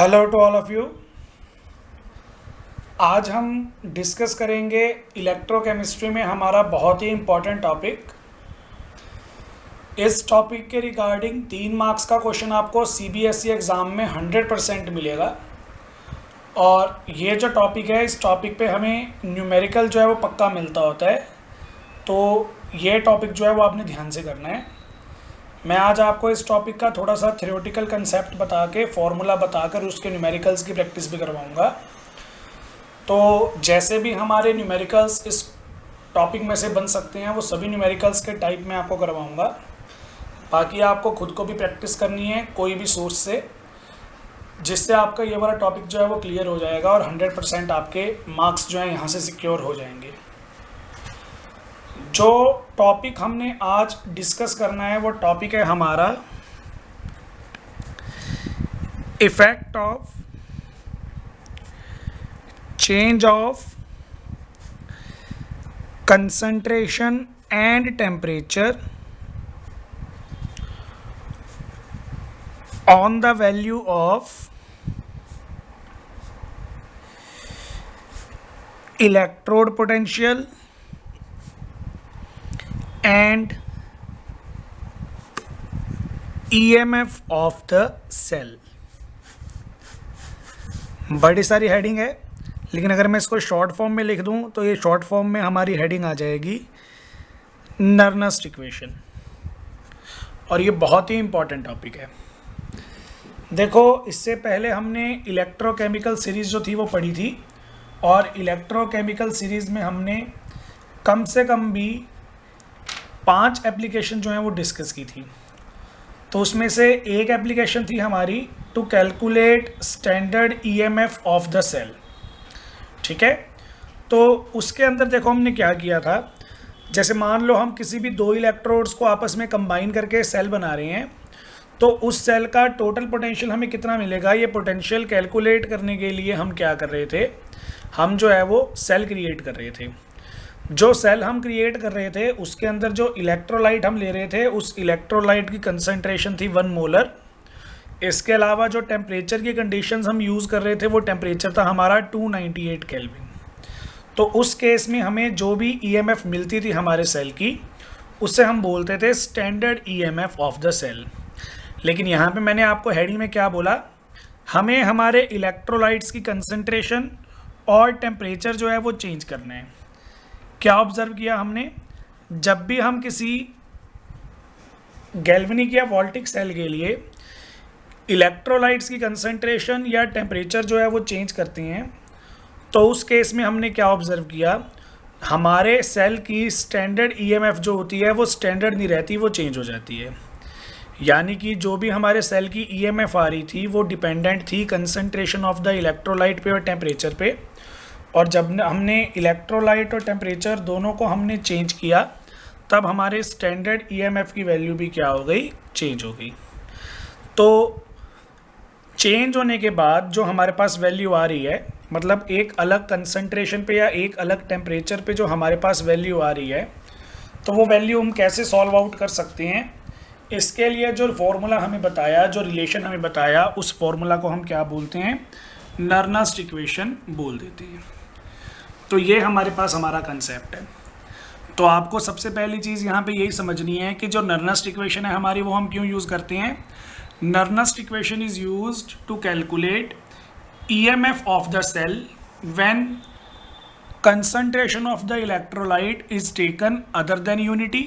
Hello to all of you. आज हम discuss करेंगे इलेक्ट्रोकेमिस्ट्री में हमारा बहुत ही इम्पोर्टेंट टॉपिक। इस टॉपिक के रिगार्डिंग 3 मार्क्स का क्वेश्चन आपको सीबीएसई एग्ज़ाम में 100% मिलेगा। और ये जो टॉपिक है, इस टॉपिक पे हमें न्यूमेरिकल जो है वो पक्का मिलता होता है। तो ये टॉपिक जो है वो आपने ध्यान से करना है। मैं आज आपको इस टॉपिक का थोड़ा सा थ्योरेटिकल कंसेप्ट बता के, फॉर्मूला बताकर उसके न्यूमेरिकल्स की प्रैक्टिस भी करवाऊंगा। तो जैसे भी हमारे न्यूमेरिकल्स इस टॉपिक में से बन सकते हैं, वो सभी न्यूमेरिकल्स के टाइप में आपको करवाऊंगा। बाकी आपको खुद को भी प्रैक्टिस करनी है कोई भी सोर्स से, जिससे आपका ये वाला टॉपिक जो है वो क्लियर हो जाएगा और 100% आपके मार्क्स जो है यहाँ से सिक्योर हो जाएंगे। जो टॉपिक हमने आज डिस्कस करना है वो टॉपिक है हमारा effect of change of concentration and temperature on the value of electrode potential and EMF of the cell। बड़ी सारी हेडिंग है, लेकिन अगर मैं इसको शॉर्ट फॉर्म में लिख दूं तो ये शॉर्ट फॉर्म में हमारी हेडिंग आ जाएगी नर्नस्ट इक्वेशन। और ये बहुत ही इंपॉर्टेंट टॉपिक है। देखो, इससे पहले हमने इलेक्ट्रोकेमिकल सीरीज़ जो थी वो पढ़ी थी, और इलेक्ट्रोकेमिकल सीरीज़ में हमने कम से कम भी 5 एप्लीकेशन जो हैं वो डिस्कस की थी। तो उसमें से एक एप्लीकेशन थी हमारी to calculate standard EMF of the cell. ठीक है, तो उसके अंदर देखो हमने क्या किया था। जैसे मान लो हम किसी भी 2 इलेक्ट्रोड्स को आपस में कंबाइन करके सेल बना रहे हैं, तो उस सेल का टोटल पोटेंशियल हमें कितना मिलेगा, ये पोटेंशियल कैलकुलेट करने के लिए हम क्या कर रहे थे, हम जो है वो सेल क्रिएट कर रहे थे। जो सेल हम क्रिएट कर रहे थे उसके अंदर जो इलेक्ट्रोलाइट हम ले रहे थे, उस इलेक्ट्रोलाइट की कंसंट्रेशन थी 1 मोलर। इसके अलावा जो टेम्परेचर की कंडीशंस हम यूज़ कर रहे थे वो टेम्परेचर था हमारा 298 केल्विन। तो उस केस में हमें जो भी ईएमएफ मिलती थी हमारे सेल की, उससे हम बोलते थे standard EMF of the cell. लेकिन यहाँ पे मैंने आपको हेडिंग में क्या बोला, हमें हमारे इलेक्ट्रोलाइट्स की कंसंट्रेशन और टेम्परेचर जो है वो चेंज करना है। क्या ऑब्जर्व किया हमने, जब भी हम किसी गैल्वेनिक या वोल्टिक सेल के लिए इलेक्ट्रोलाइट्स की कंसंट्रेशन या टेम्परेचर जो है वो चेंज करते हैं, तो उस केस में हमने क्या ऑब्जर्व किया, हमारे सेल की स्टैंडर्ड ईएमएफ जो होती है वो स्टैंडर्ड नहीं रहती, वो चेंज हो जाती है। यानी कि जो भी हमारे सेल की ईएमएफ आ रही थी वो डिपेंडेंट थी कंसंट्रेशन ऑफ द इलेक्ट्रोलाइट पे और टेम्परेचर पे। और जब हमने इलेक्ट्रोलाइट और टेम्परेचर दोनों को हमने चेंज किया, तब हमारे स्टैंडर्ड ईएमएफ की वैल्यू भी क्या हो गई, चेंज हो गई। तो चेंज होने के बाद जो हमारे पास वैल्यू आ रही है, मतलब एक अलग कंसंट्रेशन पे या एक अलग टेम्परेचर पे जो हमारे पास वैल्यू आ रही है, तो वो वैल्यू हम कैसे सॉल्व आउट कर सकते हैं। इसके लिए जो फॉर्मूला हमें बताया, जो रिलेशन हमें बताया, उस फॉर्मूला को हम क्या बोलते हैं, नर्नस्ट इक्वेशन बोल देते हैं। तो ये हमारे पास हमारा कंसेप्ट है। तो आपको सबसे पहली चीज़ यहाँ पे यही समझनी है कि जो नर्नस्ट इक्वेशन है हमारी, वो हम क्यों यूज़ करते हैं। Nernst equation is used to calculate EMF of the cell when concentration of the electrolyte is taken other than unity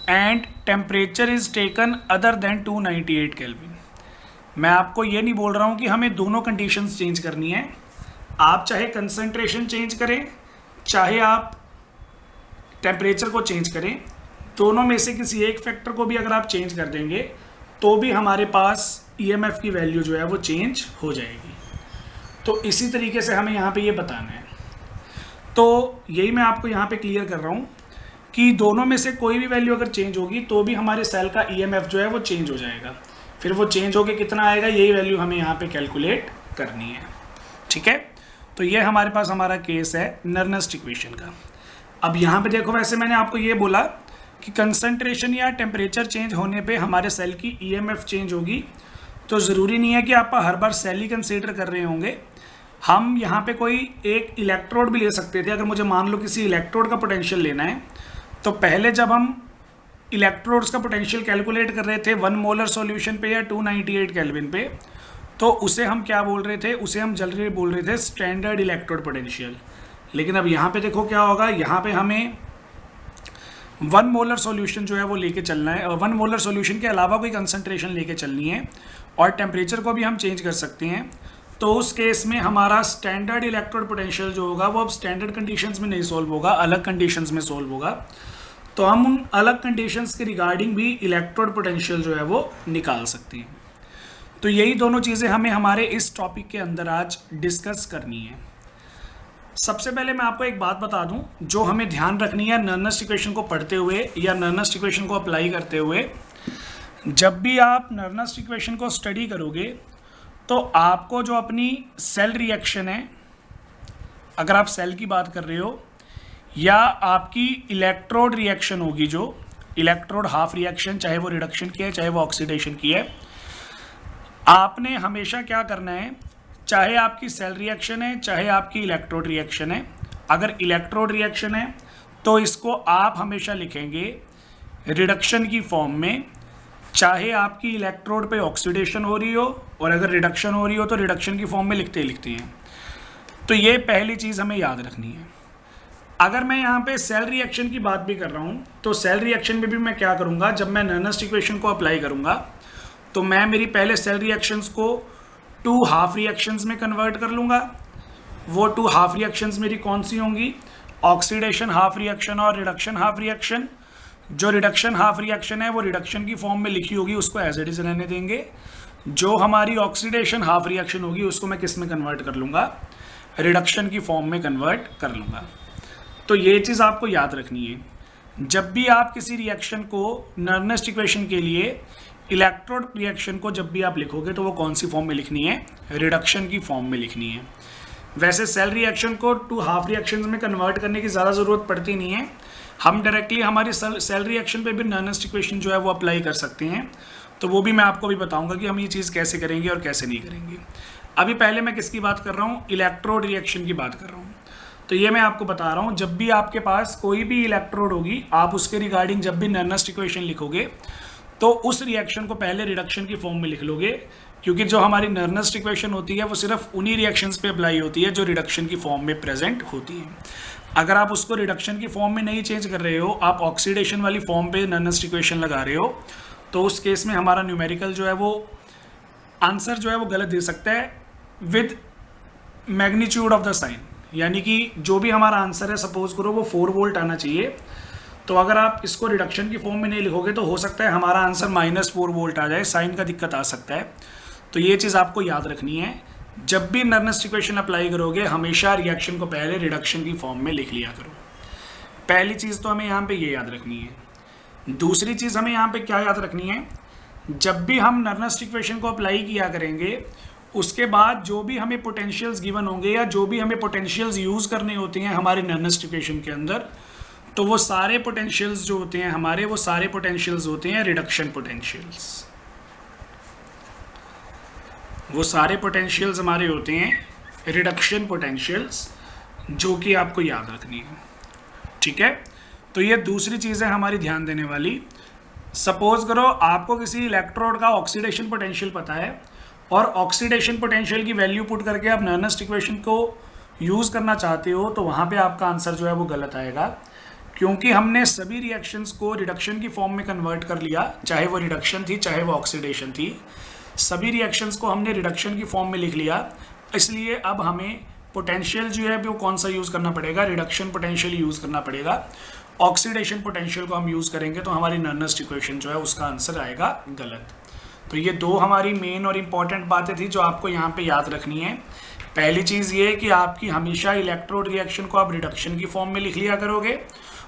and temperature is taken other than 298 kelvin. मैं आपको ये नहीं बोल रहा हूँ कि हमें दोनों कंडीशंस चेंज करनी है। आप चाहे कंसंट्रेशन चेंज करें, चाहे आप टेम्परेचर को चेंज करें, दोनों में से किसी एक फैक्टर को भी अगर आप चेंज कर देंगे तो भी हमारे पास ईएमएफ की वैल्यू जो है वो चेंज हो जाएगी। तो इसी तरीके से हमें यहाँ पे ये बताना है। तो यही मैं आपको यहाँ पे क्लियर कर रहा हूँ कि दोनों में से कोई भी वैल्यू अगर चेंज होगी तो भी हमारे सेल का ईएमएफ जो है वो चेंज हो जाएगा। फिर वो चेंज होके कितना आएगा, यही वैल्यू हमें यहाँ पे कैलकुलेट करनी है। ठीक है, तो ये हमारे पास हमारा केस है नर्नस्ट इक्वेशन का। अब यहाँ पे देखो, वैसे मैंने आपको ये बोला कि कंसंट्रेशन या टेम्परेचर चेंज होने पे हमारे सेल की ईएमएफ चेंज होगी। तो ज़रूरी नहीं है कि आप हर बार सेल ही कंसीडर कर रहे होंगे। हम यहाँ पे कोई एक इलेक्ट्रोड भी ले सकते थे। अगर मुझे मान लो किसी इलेक्ट्रोड का पोटेंशियल लेना है, तो पहले जब हम इलेक्ट्रोड्स का पोटेंशियल कैलकुलेट कर रहे थे 1 मोलर सॉल्यूशन पे या 298 केल्विन पे, तो उसे हम क्या बोल रहे थे, उसे हम जनरली बोल रहे थे स्टैंडर्ड इलेक्ट्रोड पोटेंशियल। लेकिन अब यहाँ पे देखो क्या होगा, यहाँ पे हमें 1 मोलर सॉल्यूशन जो है वो लेके चलना है, और 1 मोलर सॉल्यूशन के अलावा कोई कंसंट्रेशन लेके चलनी है, और टेम्परेचर को भी हम चेंज कर सकते हैं। तो उस केस में हमारा स्टैंडर्ड इलेक्ट्रोड पोटेंशियल जो होगा वो अब स्टैंडर्ड कंडीशंस में नहीं सोल्व होगा, अलग कंडीशंस में सोल्व होगा। तो हम उन अलग कंडीशंस के रिगार्डिंग भी इलेक्ट्रोड पोटेंशियल जो है वो निकाल सकते हैं। तो यही दोनों चीज़ें हमें हमारे इस टॉपिक के अंदर आज डिस्कस करनी है। सबसे पहले मैं आपको एक बात बता दूं जो हमें ध्यान रखनी है नर्नस्ट इक्वेशन को पढ़ते हुए या नर्नस्ट इक्वेशन को अप्लाई करते हुए। जब भी आप नर्नस्ट इक्वेशन को स्टडी करोगे तो आपको जो अपनी सेल रिएक्शन है, अगर आप सेल की बात कर रहे हो, या आपकी इलेक्ट्रोड रिएक्शन होगी, जो इलेक्ट्रोड हाफ रिएक्शन, चाहे वो रिडक्शन की है चाहे वो ऑक्सीडेशन की है, आपने हमेशा क्या करना है, चाहे आपकी सेल रिएक्शन है चाहे आपकी इलेक्ट्रोड रिएक्शन है, अगर इलेक्ट्रोड रिएक्शन है तो इसको आप हमेशा लिखेंगे रिडक्शन की फॉर्म में, चाहे आपकी इलेक्ट्रोड पे ऑक्सीडेशन हो रही हो, और अगर रिडक्शन हो रही हो तो रिडक्शन की फॉर्म में लिखते हैं। तो ये पहली चीज़ हमें याद रखनी है। अगर मैं यहाँ पे सेल रिएक्शन की बात भी कर रहा हूँ तो सेल रिएक्शन में भी मैं क्या करूँगा, जब मैं नर्नस्ट इक्वेशन को अप्लाई करूँगा तो मैं मेरी पहले सेल रिएक्शंस को 2 हाफ रिएक्शंस में कन्वर्ट कर लूँगा। वो 2 हाफ रिएक्शंस मेरी कौन सी होंगी, ऑक्सीडेशन हाफ रिएक्शन और रिडक्शन हाफ रिएक्शन। जो रिडक्शन हाफ रिएक्शन है वो रिडक्शन की फॉर्म में लिखी होगी, उसको एज इट इज रहने देंगे। जो हमारी ऑक्सीडेशन हाफ रिएक्शन होगी उसको मैं किस में कन्वर्ट कर लूँगा, रिडक्शन की फॉर्म में कन्वर्ट कर लूँगा। तो ये चीज़ आपको याद रखनी है। जब भी आप किसी रिएक्शन को नर्नस्ट इक्वेशन के लिए इलेक्ट्रोड रिएक्शन को जब भी आप लिखोगे तो वो कौन सी फॉर्म में लिखनी है, रिडक्शन की फॉर्म में लिखनी है। वैसे सेल रिएक्शन को 2 हाफ रिएक्शंस में कन्वर्ट करने की ज़्यादा ज़रूरत पड़ती नहीं है, हम डायरेक्टली हमारी सेल रिएक्शन पे भी नर्नस्ट इक्वेशन जो है वो अप्लाई कर सकते हैं। तो वो भी मैं आपको भी बताऊंगा कि हम ये चीज़ कैसे करेंगे और कैसे नहीं करेंगे। अभी पहले मैं किसकी बात कर रहा हूँ, इलेक्ट्रोड रिएक्शन की बात कर रहा हूँ। तो ये मैं आपको बता रहा हूँ, जब भी आपके पास कोई भी इलेक्ट्रोड होगी, आप उसके रिगार्डिंग जब भी नर्नस्ट इक्वेशन लिखोगे तो उस रिएक्शन को पहले रिडक्शन की फॉर्म में लिख लोगे, क्योंकि जो हमारी नर्नस्ट इक्वेशन होती है वो सिर्फ उन्हीं रिएक्शंस पे अप्लाई होती है जो रिडक्शन की फॉर्म में प्रेजेंट होती है। अगर आप उसको रिडक्शन की फॉर्म में नहीं चेंज कर रहे हो, आप ऑक्सीडेशन वाली फॉर्म पे नर्नस्ट इक्वेशन लगा रहे हो, तो उस केस में हमारा न्यूमेरिकल जो है वो आंसर जो है वो गलत दे सकता है with magnitude of the sign. यानी कि जो भी हमारा आंसर है, सपोज करो वो 4 वोल्ट आना चाहिए, तो अगर आप इसको रिडक्शन की फॉर्म में नहीं लिखोगे तो हो सकता है हमारा आंसर -4 वोल्ट आ जाए, साइन का दिक्कत आ सकता है। तो ये चीज़ आपको याद रखनी है, जब भी नर्नस्ट इक्वेशन अप्लाई करोगे हमेशा रिएक्शन को पहले रिडक्शन की फॉर्म में लिख लिया करो। पहली चीज़ तो हमें यहाँ पे ये याद रखनी है। दूसरी चीज़ हमें यहाँ पे क्या याद रखनी है, जब भी हम नर्नस्ट इक्वेशन को अप्लाई किया करेंगे उसके बाद जो भी हमें पोटेंशियल्स गिवन होंगे या जो भी हमें पोटेंशियल्स यूज़ करने होते हैं हमारे नर्नस्ट इक्वेशन के अंदर, तो वो सारे पोटेंशियल्स जो होते हैं हमारे, वो सारे पोटेंशियल्स होते हैं रिडक्शन पोटेंशियल्स। वो सारे पोटेंशियल्स हमारे होते हैं रिडक्शन पोटेंशियल्स, जो कि आपको याद रखनी है। ठीक है, तो ये दूसरी चीज़ है हमारी ध्यान देने वाली। सपोज करो आपको किसी इलेक्ट्रोड का ऑक्सीडेशन पोटेंशियल पता है और ऑक्सीडेशन पोटेंशियल की वैल्यू पुट करके आप नर्नस्ट इक्वेशन को यूज़ करना चाहते हो, तो वहाँ पे आपका आंसर जो है वो गलत आएगा, क्योंकि हमने सभी रिएक्शंस को रिडक्शन की फॉर्म में कन्वर्ट कर लिया, चाहे वो रिडक्शन थी चाहे वो ऑक्सीडेशन थी, सभी रिएक्शंस को हमने रिडक्शन की फॉर्म में लिख लिया। इसलिए अब हमें पोटेंशियल जो है वो कौन सा यूज़ करना पड़ेगा, रिडक्शन पोटेंशियल यूज़ करना पड़ेगा। ऑक्सीडेशन पोटेंशियल को हम यूज़ करेंगे तो हमारी नर्नस्ट इक्वेशन जो है उसका आंसर आएगा गलत। तो ये दो हमारी मेन और इम्पॉर्टेंट बातें थी जो आपको यहाँ पे याद रखनी है। पहली चीज़ ये कि आपकी हमेशा इलेक्ट्रोड रिएक्शन को आप रिडक्शन की फॉर्म में लिख लिया करोगे,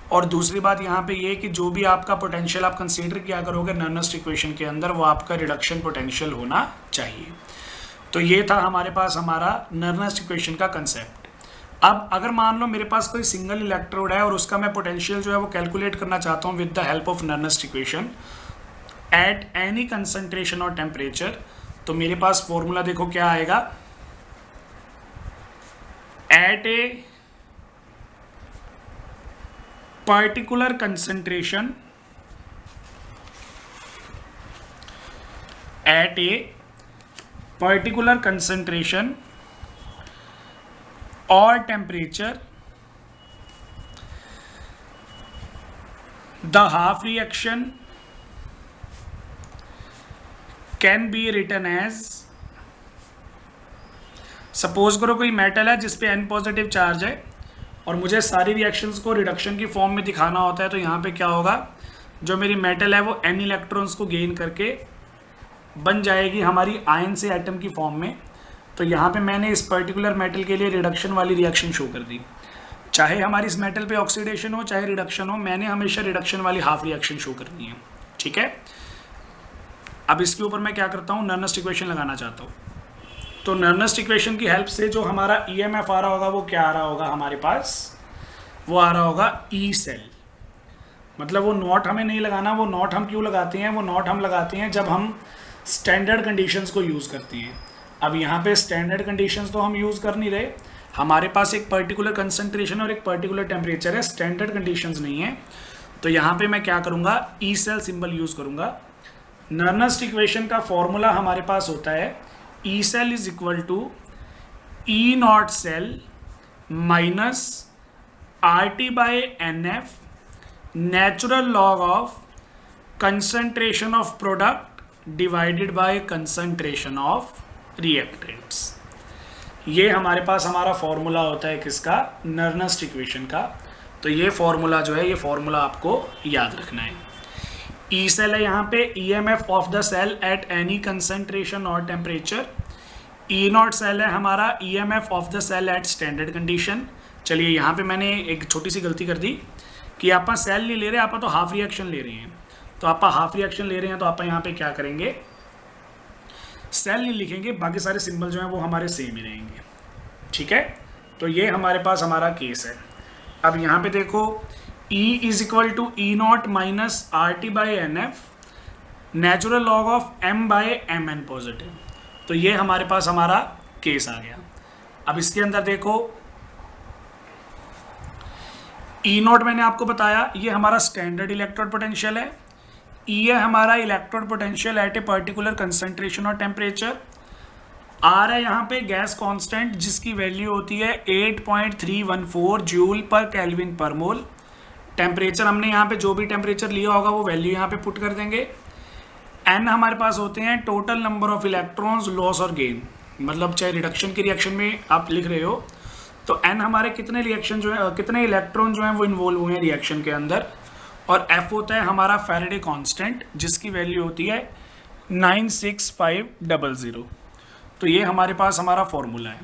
और दूसरी बात यहाँ पे ये कि जो भी आपका पोटेंशियल आप कंसीडर किया करोगे नर्नस्ट इक्वेशन के अंदर, वो आपका रिडक्शन पोटेंशियल होना चाहिए। तो ये था हमारे पास हमारा नर्नस्ट इक्वेशन का कंसेप्ट। अब अगर मान लो मेरे पास कोई सिंगल इलेक्ट्रोड है और उसका मैं पोटेंशियल जो है वो कैलकुलेट करना चाहता हूँ with the help of Nernst equation at any concentration और टेम्परेचर, तो मेरे पास फॉर्मूला देखो क्या आएगा, at a particular concentration, at a particular concentration or temperature, the half reaction can be written as, suppose करो कोई मेटल है जिसपे N पॉजिटिव चार्ज है और मुझे सारी रिएक्शंस को रिडक्शन की फॉर्म में दिखाना होता है, तो यहाँ पे क्या होगा, जो मेरी मेटल है वो N इलेक्ट्रॉन्स को गेन करके बन जाएगी हमारी आयन से एटम की फॉर्म में। तो यहाँ पे मैंने इस पर्टिकुलर मेटल के लिए रिडक्शन वाली रिएक्शन शो कर दी, चाहे हमारी इस मेटल पे ऑक्सीडेशन हो चाहे रिडक्शन हो, मैंने हमेशा रिडक्शन वाली हाफ रिएक्शन शो करनी है। ठीक है, अब इसके ऊपर मैं क्या करता हूँ, नर्नस्ट इक्वेशन लगाना चाहता हूँ। तो नर्नस्ट इक्वेशन की हेल्प से जो हमारा ईएमएफ आ रहा होगा वो क्या आ रहा होगा हमारे पास, वो आ रहा होगा ई सेल। मतलब वो नॉट हमें नहीं लगाना, वो नॉट हम क्यों लगाते हैं, वो नॉट हम लगाते हैं जब हम स्टैंडर्ड कंडीशंस को यूज़ करती हैं। अब यहाँ पे स्टैंडर्ड कंडीशंस तो हम यूज़ कर नहीं रहे, हमारे पास एक पर्टिकुलर कंसंट्रेशन और एक पर्टिकुलर टेम्परेचर है, स्टैंडर्ड कंडीशंस नहीं है। तो यहाँ पे मैं क्या करूँगा, ई सेल सिंबल यूज़ करूँगा। नर्नस्ट इक्वेशन का फॉर्मूला हमारे पास होता है E cell is equal to E naught cell minus R T by n F natural log of concentration of product divided by concentration of reactants. ये हमारे पास हमारा फॉर्मूला होता है किसका, नर्नस्ट इक्वेशन का। तो ये फॉर्मूला जो है, ये फॉर्मूला आपको याद रखना है। ई सेल है यहाँ पे, EMF of the cell at any concentration और टेम्परेचर। ई नॉट सेल है हमारा, EMF of the cell at standard condition. चलिए यहाँ पे मैंने एक छोटी सी गलती कर दी कि आप सेल नहीं ले रहे, आप तो हाफ रिएक्शन ले रहे हैं। तो आप हाफ रिएक्शन ले रहे हैं तो आप यहाँ पे क्या करेंगे, सेल नहीं लिखेंगे, बाकी सारे सिंबल जो हैं वो हमारे सेम ही रहेंगे। ठीक है, तो ये हमारे पास हमारा केस है। अब यहाँ पे देखो, E is equal to E naught minus R T by n F natural log of M by M n positive. तो ये हमारे पास हमारा केस आ गया। अब इसके अंदर देखो, E नॉट मैंने आपको बताया ये हमारा स्टैंडर्ड इलेक्ट्रोड पोटेंशियल है। E है हमारा electrode potential eight a particular concentration और टेम्परेचर। R है यहाँ पे गैस कांस्टेंट जिसकी वैल्यू होती है 8.314 जूल पर केल्विन पर मोल। टेम्परेचर हमने यहाँ पे जो भी टेम्परेचर लिया होगा वो वैल्यू यहाँ पे पुट कर देंगे। N हमारे पास होते हैं total number of electrons loss और गेन, मतलब चाहे रिडक्शन की रिएक्शन में आप लिख रहे हो तो N हमारे कितने रिएक्शन जो है, कितने इलेक्ट्रॉन जो हैं वो इन्वॉल्व हुए हैं रिएक्शन के अंदर। और F होता है हमारा फैराडे कांस्टेंट जिसकी वैल्यू होती है 96500। तो ये हमारे पास हमारा फॉर्मूला है।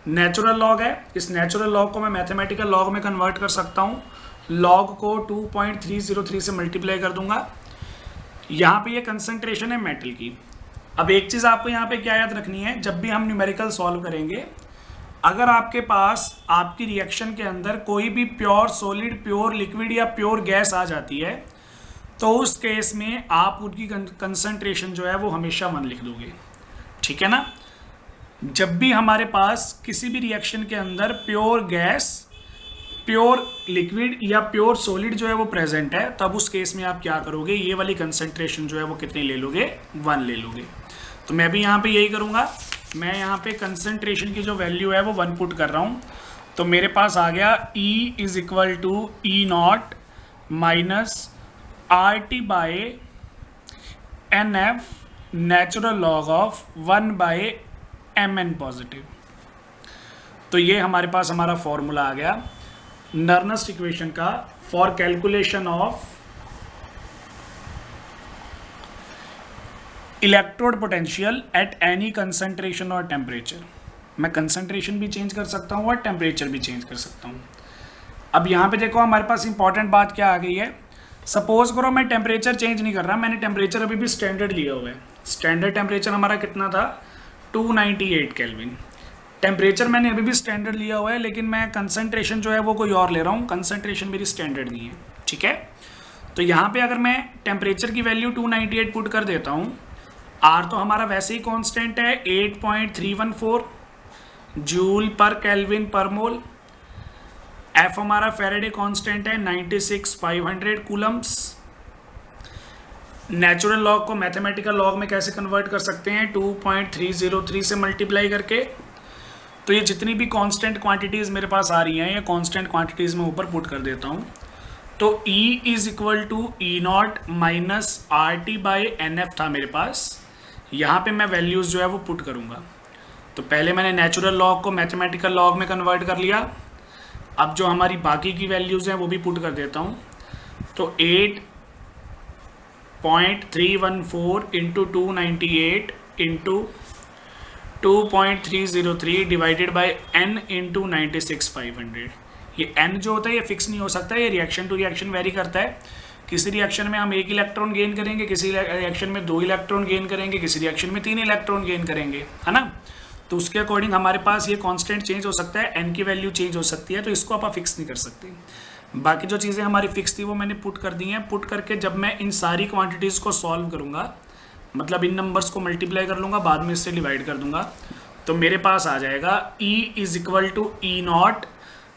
नेचुरल लॉग है, इस नेचुरल लॉग को मैं मैथमेटिकल लॉग में कन्वर्ट कर सकता हूँ। लॉग को 2.303 से मल्टीप्लाई कर दूंगा। यहाँ पे ये कंसंट्रेशन है मेटल की। अब एक चीज़ आपको यहाँ पे क्या याद रखनी है, जब भी हम न्यूमेरिकल सॉल्व करेंगे, अगर आपके पास आपकी रिएक्शन के अंदर कोई भी प्योर सॉलिड, प्योर लिक्विड या प्योर गैस आ जाती है तो उस केस में आप उनकी कंसंट्रेशन जो है वो हमेशा 1 लिख दोगे। ठीक है ना। जब भी हमारे पास किसी भी रिएक्शन के अंदर प्योर गैस, प्योर लिक्विड या प्योर सॉलिड जो है वो प्रेजेंट है, तब उस केस में आप क्या करोगे, ये वाली कंसंट्रेशन जो है वो कितनी ले लोगे, 1 ले लोगे। तो मैं भी यहाँ पे यही करूँगा। मैं यहाँ पे कंसंट्रेशन की जो वैल्यू है वो 1 पुट कर रहा हूँ। तो मेरे पास आ गया E is equal to E naught minus R T by n F natural log of 1 by M n positive. तो ये हमारे पास हमारा फॉर्मूला आ गया नर्नस्ट इक्वेशन का for calculation of electrode potential at any concentration और टेम्परेचर। मैं कंसंट्रेशन भी चेंज कर सकता हूँ और टेम्परेचर भी चेंज कर सकता हूँ। अब यहाँ पे देखो हमारे पास इंपॉर्टेंट बात क्या आ गई है। सपोज करो मैं टेम्परेचर चेंज नहीं कर रहा, मैंने टेम्परेचर अभी भी स्टैंडर्ड लिया हुआ है। स्टैंडर्ड टेम्परेचर हमारा कितना था, 298 केल्विन। टेम्परेचर मैंने अभी भी स्टैंडर्ड लिया हुआ है, लेकिन मैं कंसंट्रेशन जो है वो कोई और ले रहा हूँ। कंसंट्रेशन मेरी स्टैंडर्ड नहीं है। ठीक है। तो यहाँ पे अगर मैं टेम्परेचर की वैल्यू 298 पुट कर देता हूँ आर तो हमारा वैसे ही कांस्टेंट है 8.314 जूल पर केल्विन पर मोल। एफ हमारा फैराडे कांस्टेंट है 96,500 कूलम्स। नेचुरल लॉग को मैथमेटिकल लॉग में कैसे कन्वर्ट कर सकते हैं, 2.303 से मल्टीप्लाई करके। तो ये जितनी भी कांस्टेंट क्वांटिटीज़ मेरे पास आ रही हैं, ये कांस्टेंट क्वांटिटीज़ में ऊपर पुट कर देता हूँ। तो E is equal to E0 minus RT by NF था मेरे पास। यहाँ पे मैं वैल्यूज़ जो है वो पुट करूँगा। तो पहले मैंने नेचुरल लॉग को मैथमेटिकल लॉग में कन्वर्ट कर लिया। अब जो हमारी बाकी की वैल्यूज़ हैं वो भी पुट कर देता हूँ। तो 8.314 into 298 into 2.303 divided by n into 96,500। ये n जो होता है ये फिक्स नहीं हो सकता, ये रिएक्शन टू रिएक्शन वेरी करता है। किसी रिएक्शन में हम 1 इलेक्ट्रॉन गेन करेंगे, किसी रिएक्शन में 2 इलेक्ट्रॉन गेन करेंगे, किसी रिएक्शन में 3 इलेक्ट्रॉन गेन करेंगे, है ना। तो उसके अकॉर्डिंग हमारे पास ये कांस्टेंट चेंज हो सकता है, n की वैल्यू चेंज हो सकती है, तो इसको आप फिक्स नहीं कर सकते। बाकी जो चीज़ें हमारी फिक्स थी वो मैंने पुट कर दी हैं। पुट करके जब मैं इन सारी क्वांटिटीज़ को सॉल्व करूँगा, मतलब इन नंबर्स को मल्टीप्लाई कर लूँगा, बाद में इससे डिवाइड कर दूँगा, तो मेरे पास आ जाएगा E is equal to E0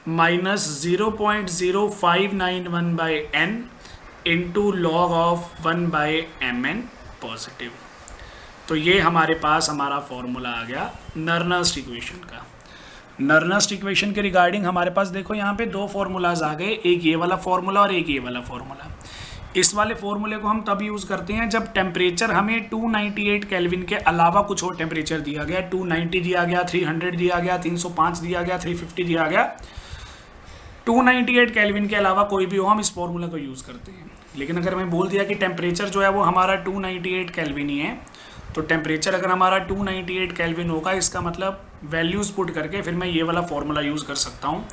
minus 0.0591 by n into log of 1 by mn positive. तो ये हमारे पास हमारा फॉर्मूला आ गया नर्नस्ट इक्वेशन का। नर्नस्ट इक्वेशन के रिगार्डिंग हमारे पास देखो यहाँ पे 2 फॉर्मूलाज आ गए, एक ये वाला फॉर्मूला और एक ये वाला फॉर्मूला। इस वाले फॉर्मूले को हम तब यूज़ करते हैं जब टेम्परेचर हमें 298 केल्विन के अलावा कुछ और टेम्परेचर दिया गया, 290 दिया गया, 300 दिया गया, 305 दिया गया, 350 दिया गया। 298 केल्विन के अलावा कोई भी हो, हम इस फॉर्मूला को यूज़ करते हैं। लेकिन अगर मैं बोल दिया कि टेम्परेचर जो है वो हमारा 298 केल्विन ही है, तो टेम्परेचर अगर हमारा 298 केल्विन होगा, इसका मतलब वैल्यूज़ पुट करके फिर मैं ये वाला फॉर्मूला यूज़ कर सकता हूँ।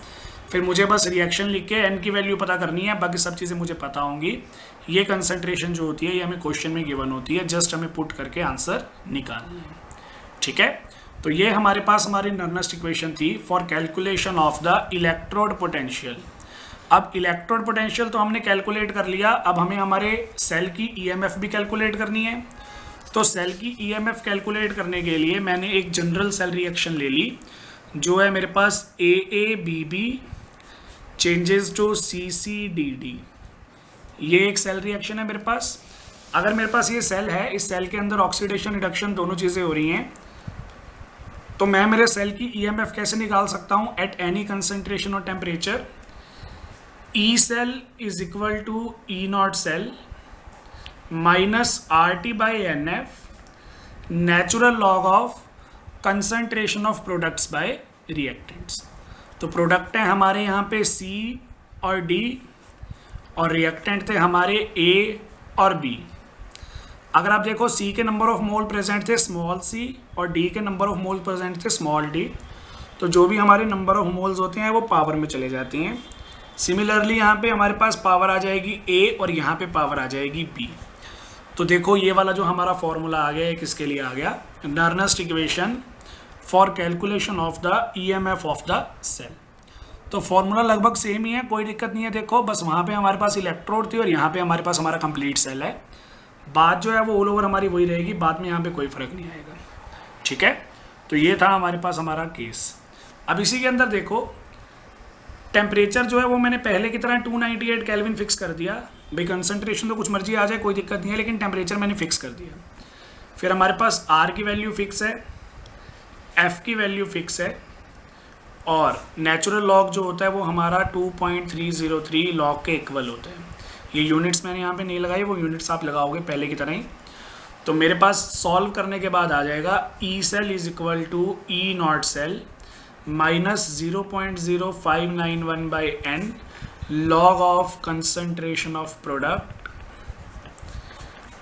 फिर मुझे बस रिएक्शन लिख के n की वैल्यू पता करनी है, बाकी सब चीज़ें मुझे पता होंगी। ये कंसंट्रेशन जो होती है ये हमें क्वेश्चन में गिवन होती है, जस्ट हमें पुट करके आंसर निकालना है, ठीक है। तो ये हमारे पास हमारी नर्नस्ट इक्वेशन थी for calculation of the electrode potential. अब इलेक्ट्रोड पोटेंशियल तो हमने कैलकुलेट कर लिया, अब हमें हमारे सेल की EMF भी कैलकुलेट करनी है। तो सेल की EMF कैलकुलेट करने के लिए मैंने एक जनरल सेल रिएक्शन ले ली, जो है मेरे पास AABB चेंजेस टू CCDD। ये एक सेल रिएक्शन है मेरे पास। अगर मेरे पास ये सेल है, इस सेल के अंदर ऑक्सीडेशन रिडक्शन दोनों चीज़ें हो रही हैं, तो मैं मेरे सेल की EMF कैसे निकाल सकता हूँ एट एनी कंसंट्रेशन और temperature. E cell is equal to E0 cell minus RT by NF natural log of concentration of products by reactants. तो प्रोडक्ट हैं हमारे यहाँ पे C और D, और रिएक्टेंट थे हमारे A और B। अगर आप देखो C के नंबर ऑफ मोल प्रेजेंट थे स्मॉल c और D के नंबर ऑफ मोल प्रेजेंट थे स्मॉल d, तो जो भी हमारे नंबर ऑफ मोल्स होते हैं वो पावर में चले जाते हैं। सिमिलरली यहाँ पे हमारे पास पावर आ जाएगी A और यहाँ पे पावर आ जाएगी B। तो देखो ये वाला जो हमारा फॉर्मूला आ गया है किसके लिए आ गया, Nernst equation for calculation of the EMF of the cell. तो फॉर्मूला लगभग सेम ही है, कोई दिक्कत नहीं है। देखो बस वहाँ पे हमारे पास इलेक्ट्रोड थी और यहाँ पे हमारे पास हमारा कंप्लीट सेल है। बात जो है वो ऑल ओवर हमारी वही रहेगी, बाद में यहाँ पे कोई फर्क नहीं आएगा, ठीक है। तो ये था हमारे पास हमारा केस। अब इसी के अंदर देखो टेम्परेचर जो है वो मैंने पहले की तरह 298 केल्विन फिक्स कर दिया। भाई कंसंट्रेशन तो कुछ मर्जी आ जाए, कोई दिक्कत नहीं है, लेकिन टेम्परेचर मैंने फिक्स कर दिया। फिर हमारे पास R की वैल्यू फिक्स है, F की वैल्यू फिक्स है, और नेचुरल लॉग जो होता है वो हमारा 2.303 लॉग के इक्वल होता है। ये यूनिट्स मैंने यहाँ पे नहीं लगाई, वो यूनिट्स आप लगाओगे पहले की तरह ही। तो मेरे पास सॉल्व करने के बाद आ जाएगा E cell is equal to E0 cell minus 0.0591 by n log of concentration of product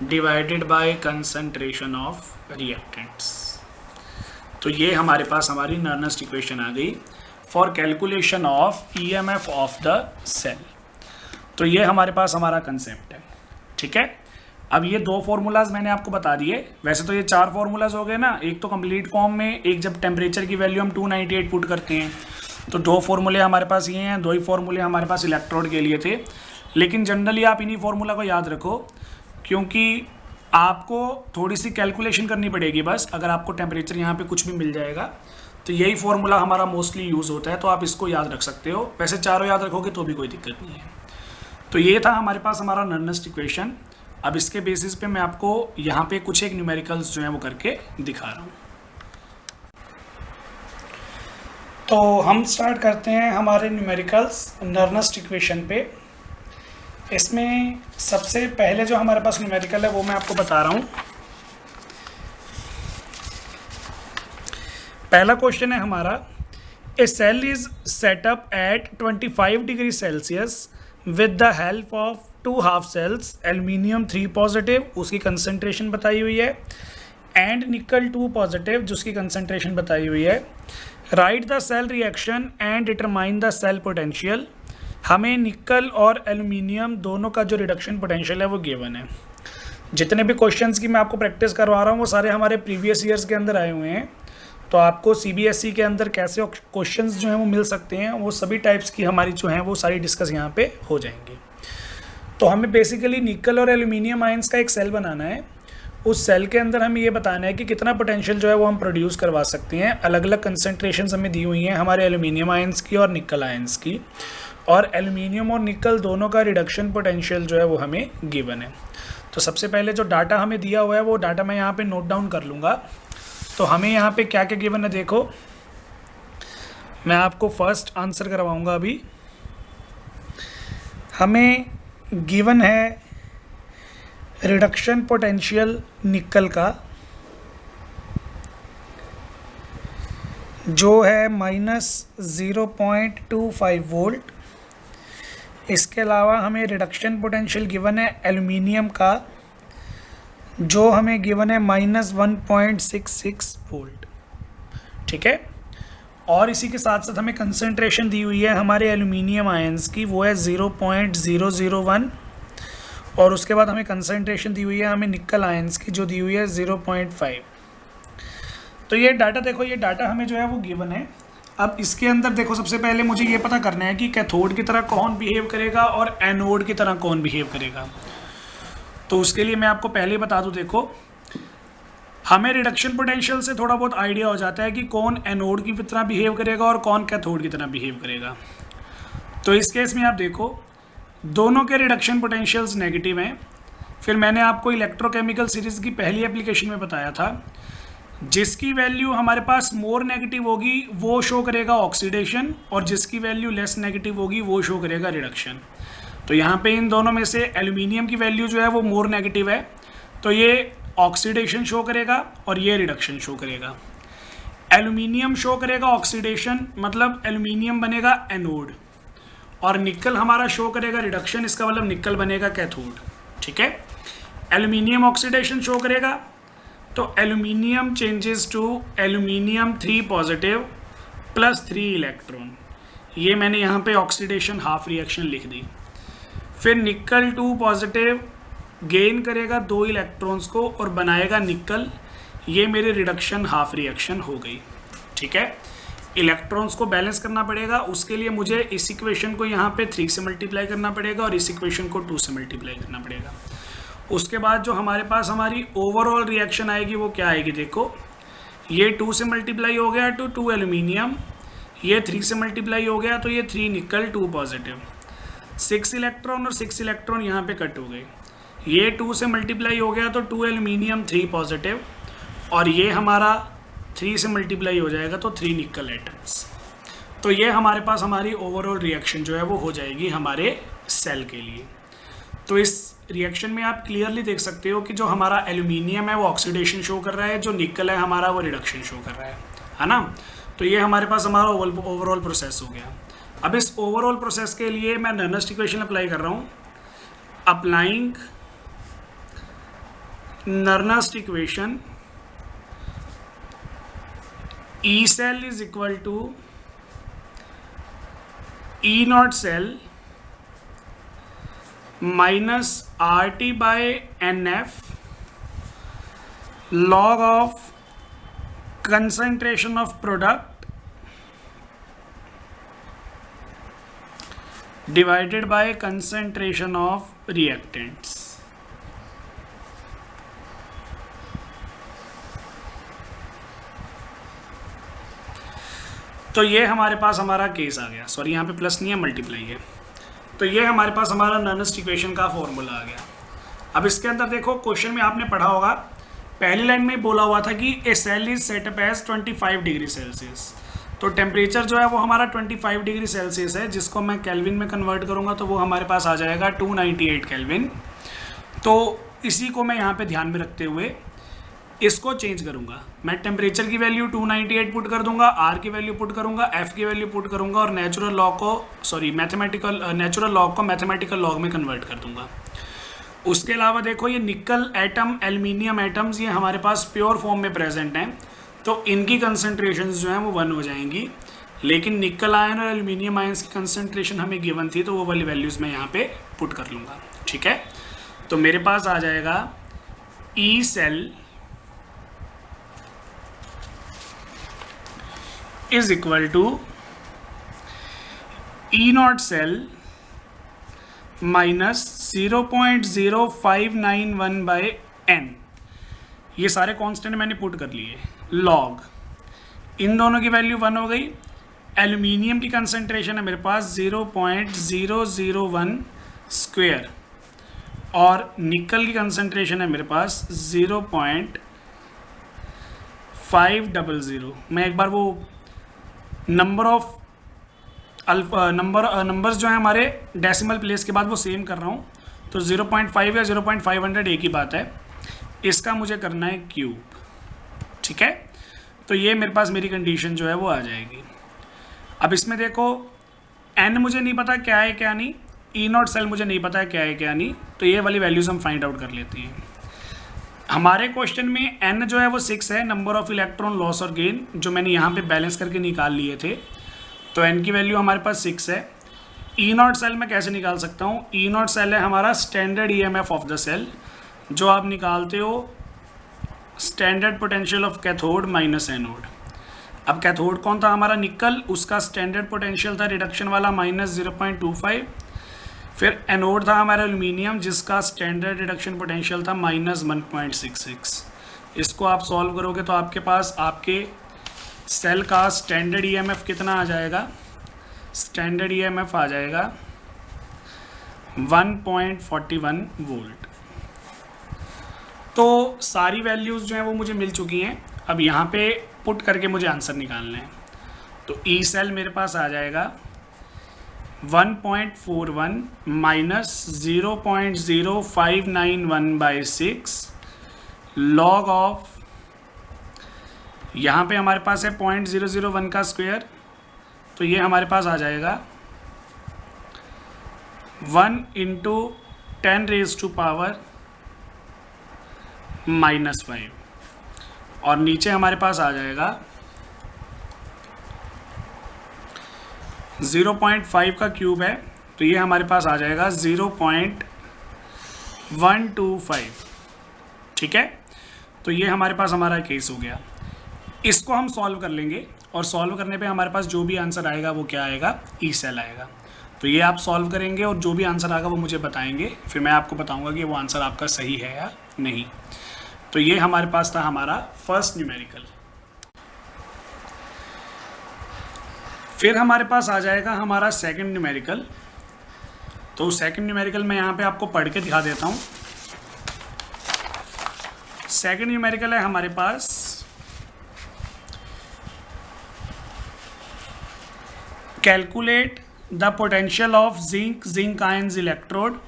divided by concentration of reactants. तो ये हमारे पास हमारी नर्नस्ट इक्वेशन आ गई for calculation of EMF of the cell. तो ये हमारे पास हमारा कंसेप्ट है, ठीक है। अब ये 2 फॉर्मूलाज मैंने आपको बता दिए। वैसे तो ये 4 फॉर्मूलाज हो गए ना, एक तो कंप्लीट फॉर्म में, एक जब टेम्परेचर की वैल्यू हम 298 पुट करते हैं, तो 2 फॉर्मूले हमारे पास ये हैं, 2 ही फॉर्मूले हमारे पास इलेक्ट्रोड के लिए थे। लेकिन जनरली आप इन्हीं फॉर्मूला को याद रखो, क्योंकि आपको थोड़ी सी कैलकुलेशन करनी पड़ेगी बस। अगर आपको टेम्परेचर यहाँ पे कुछ भी मिल जाएगा तो यही फॉर्मूला हमारा मोस्टली यूज़ होता है, तो आप इसको याद रख सकते हो। वैसे चारों याद रखोगे तो भी कोई दिक्कत नहीं है। तो ये था हमारे पास हमारा नर्नेस्ट इक्वेशन। अब इसके बेसिस पे मैं आपको यहाँ पे कुछ एक न्यूमेरिकल्स जो है वो करके दिखा रहा हूँ। तो हम स्टार्ट करते हैं हमारे न्यूमेरिकल्स नर्नेस्ट इक्वेशन पे। इसमें सबसे पहले जो हमारे पास न्यूमेरिकल है वो मैं आपको बता रहा हूँ। पहला क्वेश्चन है हमारा, a cell is set up at 25 degree Celsius with the help of 2 half cells, aluminium 3 positive उसकी कंसंट्रेशन बताई हुई है, एंड निकल 2 पॉजिटिव जिसकी कंसंट्रेशन बताई हुई है। Write the cell reaction and determine the cell potential. हमें निकल और एल्यूमिनियम दोनों का जो रिडक्शन पोटेंशियल है वो गिवन है। जितने भी क्वेश्चंस की मैं आपको प्रैक्टिस करवा रहा हूँ वो सारे हमारे प्रीवियस ईयर्स के अंदर आए हुए हैं। तो आपको सीबीएसई के अंदर कैसे क्वेश्चंस जो हैं वो मिल सकते हैं, वो सभी टाइप्स की हमारी जो हैं वो सारी डिस्कस यहाँ पे हो जाएंगी। तो हमें बेसिकली निकल और एल्यूमिनियम आयंस का एक सेल बनाना है। उस सेल के अंदर हमें ये बताना है कि कितना पोटेंशियल जो है वो हम प्रोड्यूस करवा सकते हैं। अलग अलग कंसनट्रेशंस हमें दी हुई हैं हमारे एल्यूमिनियम आयंस की और निकल आयंस की, और एल्यूमिनियम और निकल दोनों का रिडक्शन पोटेंशियल जो है वो हमें गिवन है। तो सबसे पहले जो डाटा हमें दिया हुआ है वो डाटा मैं यहाँ पे नोट डाउन कर लूँगा। तो हमें यहाँ पे क्या क्या गिवन है देखो, मैं आपको फर्स्ट आंसर करवाऊँगा। अभी हमें गिवन है रिडक्शन पोटेंशियल निकल का जो है -0.25 वोल्ट। इसके अलावा हमें रिडक्शन पोटेंशियल गिवन है एल्यूमिनियम का जो हमें गिवन है -1.66 वोल्ट। ठीक है, और इसी के साथ साथ हमें कंसंट्रेशन दी हुई है हमारे एल्यूमिनियम आयंस की, वो है 0.001, और उसके बाद हमें कंसंट्रेशन दी हुई है हमें निकल आयंस की जो दी हुई है 0.5। तो ये डाटा देखो, ये डाटा हमें जो है वो गिवन है। अब इसके अंदर देखो, सबसे पहले मुझे ये पता करना है कि कैथोड की तरह कौन बिहेव करेगा और एनोड की तरह कौन बिहेव करेगा। तो उसके लिए मैं आपको पहले ही बता दूं, देखो हमें रिडक्शन पोटेंशियल से थोड़ा बहुत आइडिया हो जाता है कि कौन एनोड की तरह बिहेव करेगा और कौन कैथोड की तरह बिहेव करेगा। तो इस केस में आप देखो दोनों के रिडक्शन पोटेंशियल्स नेगेटिव हैं। फिर मैंने आपको इलेक्ट्रोकेमिकल सीरीज़ की पहली एप्लीकेशन में बताया था, जिसकी वैल्यू हमारे पास मोर नेगेटिव होगी वो शो करेगा ऑक्सीडेशन, और जिसकी वैल्यू लेस नेगेटिव होगी वो शो करेगा रिडक्शन। तो यहाँ पे इन दोनों में से एल्यूमिनियम की वैल्यू जो है वो मोर नेगेटिव है, तो ये ऑक्सीडेशन शो करेगा और ये रिडक्शन शो करेगा। एल्यूमिनियम शो करेगा ऑक्सीडेशन, मतलब एल्यूमिनियम बनेगा एनोड, और निकल हमारा शो करेगा रिडक्शन, इसका मतलब निकल बनेगा कैथोड। ठीक है, एल्यूमिनियम ऑक्सीडेशन शो करेगा तो aluminium changes to aluminium 3 positive plus 3 electron. ये मैंने यहाँ पे ऑक्सीडेशन हाफ रिएक्शन लिख दी। फिर निकल 2 पॉजिटिव गेन करेगा 2 इलेक्ट्रॉन्स को और बनाएगा निकल। ये मेरी रिडक्शन हाफ रिएक्शन हो गई। ठीक है, इलेक्ट्रॉन्स को बैलेंस करना पड़ेगा, उसके लिए मुझे इस इक्वेशन को यहाँ पे 3 से मल्टीप्लाई करना पड़ेगा और इस इक्वेशन को 2 से मल्टीप्लाई करना पड़ेगा। उसके बाद जो हमारे पास हमारी ओवरऑल रिएक्शन आएगी वो क्या आएगी, देखो ये 2 से मल्टीप्लाई हो गया तो 2 एल्यूमिनियम, ये 3 से मल्टीप्लाई हो गया तो ये 3 निकल 2 पॉजिटिव, 6 इलेक्ट्रॉन और 6 इलेक्ट्रॉन यहाँ पे कट हो गए। ये 2 से मल्टीप्लाई हो गया तो 2 एल्यूमिनियम 3 पॉजिटिव, और ये हमारा 3 से मल्टीप्लाई हो जाएगा तो 3 निकल एटम्स। तो ये हमारे पास हमारी ओवरऑल रिएक्शन जो है वो हो जाएगी हमारे सेल के लिए। तो इस रिएक्शन में आप क्लियरली देख सकते हो कि जो हमारा एल्यूमिनियम है वो ऑक्सीडेशन शो कर रहा है, जो निकल है हमारा वो रिडक्शन शो कर रहा है ना। तो ये हमारे पास हमारा ओवरऑल प्रोसेस हो गया। अब इस ओवरऑल प्रोसेस के लिए मैं नर्नेस्ट इक्वेशन अप्लाई कर रहा हूँ। Applying Nernst equation, E cell is equal to E naught cell minus RT by NF log of concentration of product divided by concentration of reactants। तो ये हमारे पास हमारा केस आ गया, सॉरी यहाँ पे प्लस नहीं है मल्टीप्लाई है। तो ये हमारे पास हमारा नर्नस्ट इक्वेशन का फॉर्मूला आ गया। अब इसके अंदर देखो क्वेश्चन में आपने पढ़ा होगा, पहली लाइन में बोला हुआ था कि a cell is set up as 25 degree Celsius. तो टेम्परेचर जो है वो हमारा 25 डिग्री सेल्सियस है, जिसको मैं केल्विन में कन्वर्ट करूँगा तो वो हमारे पास आ जाएगा 298 केल्विन। तो इसी को मैं यहाँ पे ध्यान में रखते हुए इसको चेंज करूँगा। मैं टेम्परेचर की वैल्यू 298 पुट कर दूंगा, आर की वैल्यू पुट करूँगा, एफ की वैल्यू पुट करूँगा और नेचुरल लॉग को मैथमेटिकल लॉग में कन्वर्ट कर दूंगा। उसके अलावा देखो ये निकल एटम, एल्यूमिनियम एटम्स ये हमारे पास प्योर फॉर्म में प्रेजेंट हैं, तो इनकी कंसंट्रेशन जो है वो 1 हो जाएंगी। लेकिन निकल आयन और एल्यूमिनियम आयंस की कंसंट्रेशन हमें गिवन थी, तो वो वाली वैल्यूज़ मैं यहाँ पे पुट कर लूँगा। ठीक है, तो मेरे पास आ जाएगा E cell is equal to E naught cell minus 0.0591 by n. ये सारे कांस्टेंट मैंने पुट कर लिए। लॉग इन दोनों की वैल्यू 1 हो गई। एल्यूमिनियम की कंसंट्रेशन है मेरे पास 0.001 स्क्वायर और निकल की कंसंट्रेशन है मेरे पास 0.500। मैं एक बार वो नंबर ऑफ नंबर्स जो है हमारे डेसिमल प्लेस के बाद वो सेम कर रहा हूँ, तो 0.5 या 0.500 एक ही बात है। इसका मुझे करना है क्यूब। ठीक है, तो ये मेरे पास मेरी कंडीशन जो है वो आ जाएगी। अब इसमें देखो n मुझे नहीं पता क्या है क्या नहीं, ई नॉट सेल मुझे नहीं पता है क्या है क्या नहीं, तो ये वाली वैल्यूज़ हम फाइंड आउट कर लेते हैं। हमारे क्वेश्चन में n जो है वो 6 है, नंबर ऑफ इलेक्ट्रॉन लॉस और गेन, जो मैंने यहाँ पे बैलेंस करके निकाल लिए थे। तो n की वैल्यू हमारे पास 6 है। ई नॉट सेल मैं कैसे निकाल सकता हूँ? ई नॉट सेल है हमारा standard EMF of the cell, जो आप निकालते हो standard potential of cathode minus anode. अब कैथोड कौन था हमारा? निकल, उसका स्टैंडर्ड पोटेंशियल था रिडक्शन वाला माइनस 0.25। फिर एनोड था हमारा एल्यूमिनियम, जिसका स्टैंडर्ड रिडक्शन पोटेंशियल था माइनस 1.66। इसको आप सॉल्व करोगे तो आपके पास आपके सेल का स्टैंडर्ड ईएमएफ कितना आ जाएगा? स्टैंडर्ड ईएमएफ आ जाएगा 1.41 वोल्ट। तो सारी वैल्यूज़ जो हैं वो मुझे मिल चुकी हैं। अब यहाँ पे पुट करके मुझे आंसर निकालना है। तो ई सेल मेरे पास आ जाएगा 1.41 माइनस 0.0591 बाई 6 लॉग ऑफ, यहाँ पे हमारे पास है 0.001 का स्क्वायर, तो ये हमारे पास आ जाएगा 1 इंटू 10 रेज टू पावर -5 और नीचे हमारे पास आ जाएगा 0.5 का क्यूब है, तो ये हमारे पास आ जाएगा 0.125। ठीक है, तो ये हमारे पास हमारा केस हो गया। इसको हम सॉल्व कर लेंगे और सॉल्व करने पे हमारे पास जो भी आंसर आएगा वो क्या आएगा? ई सेल आएगा। तो ये आप सॉल्व करेंगे और जो भी आंसर आएगा वो मुझे बताएंगे, फिर मैं आपको बताऊंगा कि वो आंसर आपका सही है या नहीं। तो ये हमारे पास था हमारा फर्स्ट न्यूमेरिकल। फिर हमारे पास आ जाएगा हमारा सेकंड न्यूमेरिकल। तो सेकंड न्यूमेरिकल मैं यहाँ पे आपको पढ़ के दिखा देता हूँ। सेकंड न्यूमेरिकल है हमारे पास calculate the potential of zinc ions electrode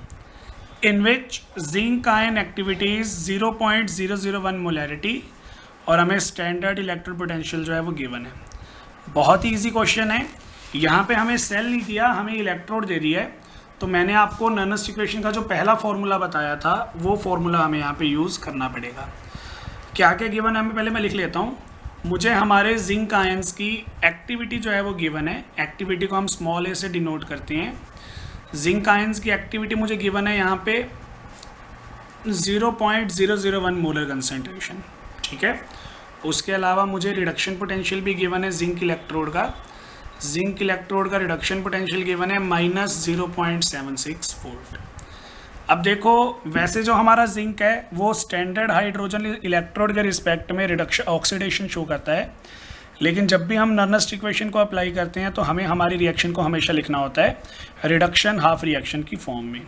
in which zinc ion activity is 0.001 molarity और हमें स्टैंडर्ड इलेक्ट्रोड पोटेंशियल जो है वो गिवन है। बहुत ही इजी क्वेश्चन है। यहाँ पे हमें सेल नहीं दिया, हमें इलेक्ट्रोड दे दिया है। तो मैंने आपको नर्नस्ट इक्वेशन का जो पहला फॉर्मूला बताया था वो फॉर्मूला हमें यहाँ पे यूज़ करना पड़ेगा। क्या क्या गिवन है हमें पहले मैं लिख लेता हूँ। मुझे हमारे जिंक आयंस की एक्टिविटी जो है वो गिवन है। एक्टिविटी को हम स्मॉल ए से डिनोट करते हैं। जिंक आयंस की एक्टिविटी मुझे गिवन है यहाँ पे 0.001 मोलर कंसंट्रेशन। ठीक है, उसके अलावा मुझे रिडक्शन पोटेंशियल भी गिवन है जिंक इलेक्ट्रोड का। जिंक इलेक्ट्रोड का रिडक्शन पोटेंशियल गिवन है -0.76 वोल्ट। अब देखो, वैसे जो हमारा जिंक है वो स्टैंडर्ड हाइड्रोजन इलेक्ट्रोड के रिस्पेक्ट में रिडक्शन ऑक्सीडेशन शो करता है, लेकिन जब भी हम नर्नस्ट इक्वेशन को अप्लाई करते हैं तो हमें हमारी रिएक्शन को हमेशा लिखना होता है रिडक्शन हाफ रिएक्शन की फॉर्म में।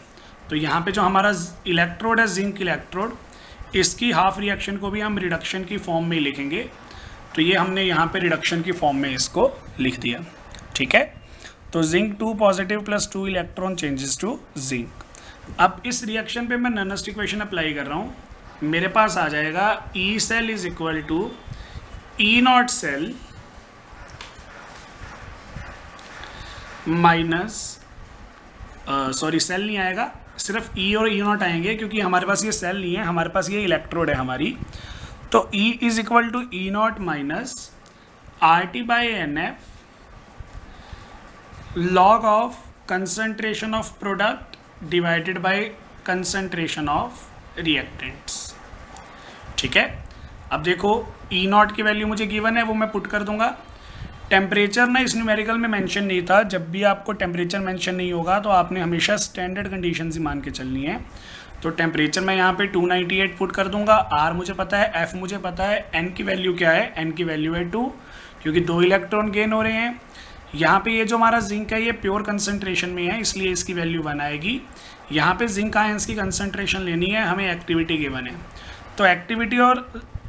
तो यहाँ पे जो हमारा इलेक्ट्रोड है जिंक इलेक्ट्रोड, इसकी हाफ रिएक्शन को भी हम रिडक्शन की फॉर्म में लिखेंगे। तो ये हमने यहाँ पे रिडक्शन की फॉर्म में इसको लिख दिया, ठीक है। तो zinc 2 positive plus 2 electron changes to zinc. अब इस रिएक्शन पे मैं नर्नस्ट इक्वेशन अप्लाई कर रहा हूँ, मेरे पास आ जाएगा E cell is equal to E naught cell minus sorry cell नहीं आएगा, सिर्फ ई और ई नॉट आएंगे क्योंकि हमारे पास ये सेल नहीं है, हमारे पास ये इलेक्ट्रोड है हमारी। तो E is equal to E naught minus R T by n F log of concentration of product divided by concentration of reactants, ठीक है। अब देखो E नॉट की वैल्यू मुझे गिवन है, वो मैं पुट कर दूंगा। टेम्परेचर ना इस न्यूमेरिकल में मेंशन नहीं था, जब भी आपको टेम्परेचर मेंशन नहीं होगा तो आपने हमेशा स्टैंडर्ड कंडीशन ही मान के चलनी है। तो टेम्परेचर मैं यहाँ पे 298 पुट कर दूंगा, R मुझे पता है, F मुझे पता है, N की वैल्यू क्या है, N की वैल्यू है 2 क्योंकि 2 इलेक्ट्रॉन गेन हो रहे हैं। यहाँ पे ये जो हमारा जिंक है ये प्योर कंसंट्रेशन में है, इसलिए इसकी वैल्यू 1 आएगी। यहाँ पे जिंक आयंस की कंसंट्रेशन लेनी है, हमें एक्टिविटी गिवन है। तो एक्टिविटी और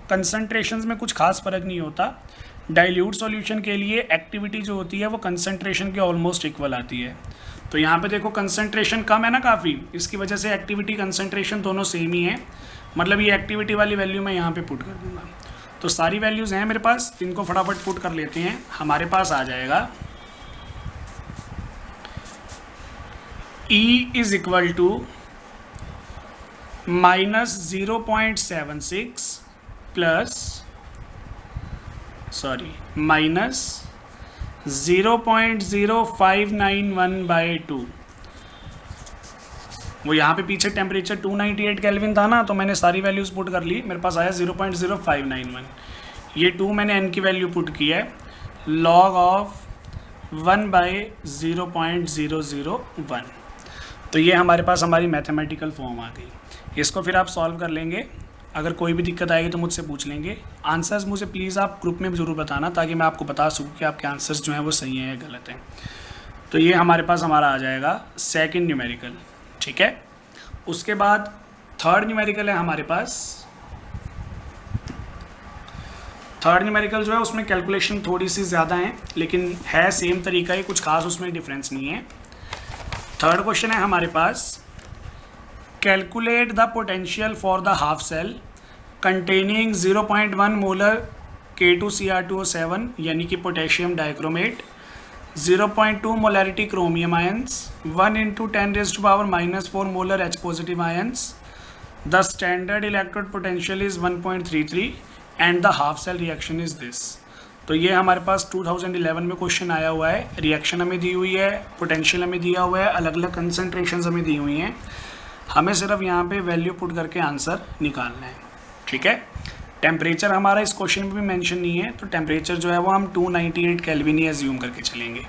कंसंट्रेशंस में कुछ खास फर्क नहीं होता। डाइल्यूट सॉल्यूशन के लिए एक्टिविटी जो होती है वो कंसंट्रेशन के ऑलमोस्ट इक्वल आती है। तो यहाँ पे देखो कंसंट्रेशन कम है ना काफ़ी, इसकी वजह से एक्टिविटी कंसंट्रेशन दोनों सेम ही है, मतलब ये एक्टिविटी वाली वैल्यू मैं यहाँ पे पुट कर दूंगा। तो सारी वैल्यूज़ हैं मेरे पास, इनको फटाफट पुट कर लेते हैं। हमारे पास आ जाएगा E is equal to minus 0.76 plus minus 0.0591 by 2। वो यहाँ पे पीछे टेम्परेचर 298 केल्विन था ना, तो मैंने सारी वैल्यूज़ पुट कर ली, मेरे पास आया 0.0591। ये 2 मैंने n की वैल्यू पुट की है, log ऑफ 1/0.001। तो ये हमारे पास हमारी मैथमेटिकल फॉर्म आ गई। इसको फिर आप सॉल्व कर लेंगे, अगर कोई भी दिक्कत आएगी तो मुझसे पूछ लेंगे। आंसर्स मुझे प्लीज़ आप ग्रुप में ज़रूर बताना ताकि मैं आपको बता सकूँ कि आपके आंसर्स जो हैं वो सही हैं या गलत हैं। तो ये हमारे पास हमारा आ जाएगा सेकंड न्यूमेरिकल, ठीक है। उसके बाद थर्ड न्यूमेरिकल है हमारे पास। थर्ड न्यूमेरिकल जो है उसमें कैलकुलेशन थोड़ी सी ज़्यादा है, लेकिन है सेम तरीका ही, कुछ खास उसमें डिफरेंस नहीं है। थर्ड क्वेश्चन है हमारे पास, calculate the potential for the half cell containing 0.1 molar K2Cr2O7 यानी कि potassium dichromate, 0.2 molarity chromium ions, 1 × 10⁻⁻⁴ molar H positive ions. The standard electrode potential is 1.33 and the half cell reaction is this. तो ये हमारे पास 2011 में question आया हुआ है। Reaction हमें दी हुई है, पोटेंशियल हमें दिया हुआ है, अलग अलग कंसंट्रेशंस हमें दी हुई हैं, हमें सिर्फ यहाँ पे वैल्यू पुट करके आंसर निकालना है, ठीक है। टेम्परेचर हमारा इस क्वेश्चन में भी मेंशन नहीं है, तो टेम्परेचर जो है वो हम 298 केल्विन ही एज्यूम करके चलेंगे।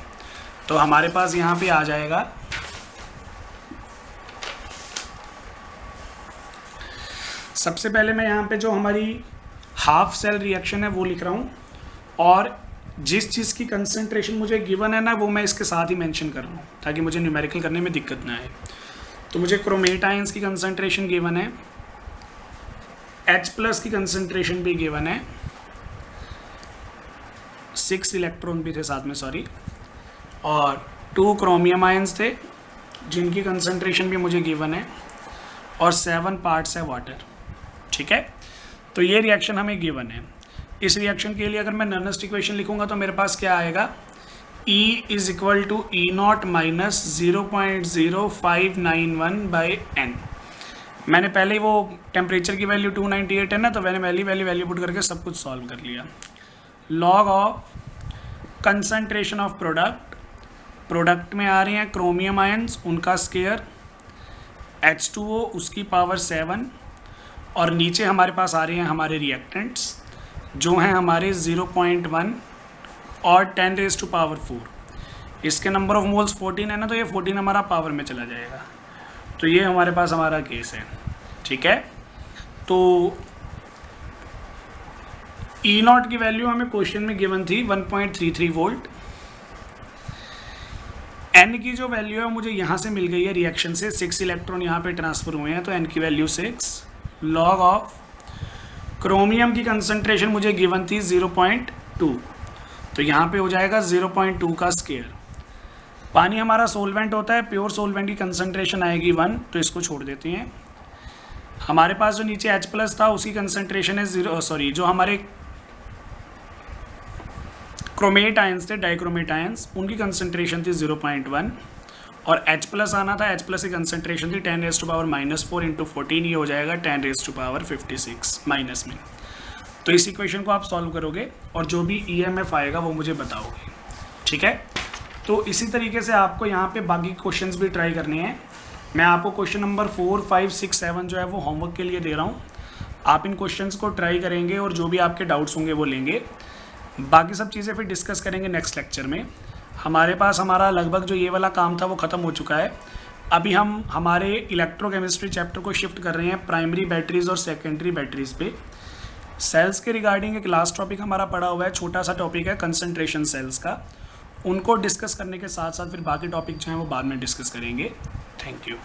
तो हमारे पास यहाँ पे आ जाएगा सबसे पहले मैं यहाँ पे जो हमारी हाफ सेल रिएक्शन है वो लिख रहा हूँ, और जिस चीज़ की कंसंट्रेशन मुझे गिवन है ना वो मैं इसके साथ ही मेंशन कर रहा हूँ ताकि मुझे न्यूमेरिकल करने में दिक्कत ना आए। तो मुझे क्रोमेट आयंस की कंसंट्रेशन गिवन है, H+ की कंसंट्रेशन भी गिवन है, 6 इलेक्ट्रॉन भी थे साथ में सॉरी, और 2 क्रोमियम आयंस थे जिनकी कंसंट्रेशन भी मुझे गिवन है, और 7 पार्ट्स है वाटर, ठीक है। तो ये रिएक्शन हमें गिवन है। इस रिएक्शन के लिए अगर मैं नर्नस्ट इक्वेशन लिखूंगा तो मेरे पास क्या आएगा, E is equal to E naught minus 0.0591 by N। मैंने पहले ही वो टेम्परेचर की वैल्यू 298 है ना, तो मैंने वैल्यू पुट करके सब कुछ सॉल्व कर लिया। Log of concentration of product में आ रहे हैं क्रोमियम आयंस, उनका स्केयर, H2O उसकी पावर 7, और नीचे हमारे पास आ रहे हैं हमारे रिएक्टेंट्स जो हैं हमारे 0.1 और 10⁻⁴। इसके नंबर ऑफ मोल्स 14 है ना, तो ये 14 हमारा पावर में चला जाएगा। तो ये हमारे पास हमारा केस है, ठीक है। तो ई नॉट की वैल्यू हमें क्वेश्चन में गिवन थी 1.33 वोल्ट। एन की जो वैल्यू है मुझे यहाँ से मिल गई है रिएक्शन से, 6 इलेक्ट्रॉन यहाँ पे ट्रांसफर हुए हैं, तो एन की वैल्यू 6 लॉग ऑफ क्रोमियम की कंसंट्रेशन मुझे गिवन थी 0.2, तो यहाँ पे हो जाएगा 0.2 का स्क्वायर। पानी हमारा सोलवेंट होता है, प्योर सोलवेंट की कंसंट्रेशन आएगी 1, तो इसको छोड़ देते हैं। हमारे पास जो नीचे H+ था उसकी कंसंट्रेशन है जो हमारे क्रोमेट आयंस थे, डाइक्रोमेट आयंस, उनकी कंसंट्रेशन थी 0.1 और H+ आना था, H+ की कंसंट्रेशन थी 10⁻⁻4 इंटू 14, ये हो जाएगा 10⁻56 माइनस में। तो इस इक्वेशन को आप सॉल्व करोगे और जो भी EMF आएगा वो मुझे बताओगे, ठीक है। तो इसी तरीके से आपको यहाँ पे बाकी क्वेश्चंस भी ट्राई करने हैं। मैं आपको क्वेश्चन नंबर 4, 5, 6, 7 जो है वो होमवर्क के लिए दे रहा हूँ। आप इन क्वेश्चंस को ट्राई करेंगे और जो भी आपके डाउट्स होंगे वो लेंगे। बाकी सब चीज़ें फिर डिस्कस करेंगे नेक्स्ट लेक्चर में। हमारा लगभग जो ये वाला काम था वो ख़त्म हो चुका है। अभी हम हमारे इलेक्ट्रोकेमिस्ट्री चैप्टर को शिफ्ट कर रहे हैं प्राइमरी बैटरीज और सेकेंडरी बैटरीज पे। सेल्स के रिगार्डिंग एक लास्ट टॉपिक हमारा पड़ा हुआ है, छोटा सा टॉपिक है कंसंट्रेशन सेल्स का। उनको डिस्कस करने के साथ साथ फिर बाकी टॉपिक जो हैं वो बाद में डिस्कस करेंगे। Thank you.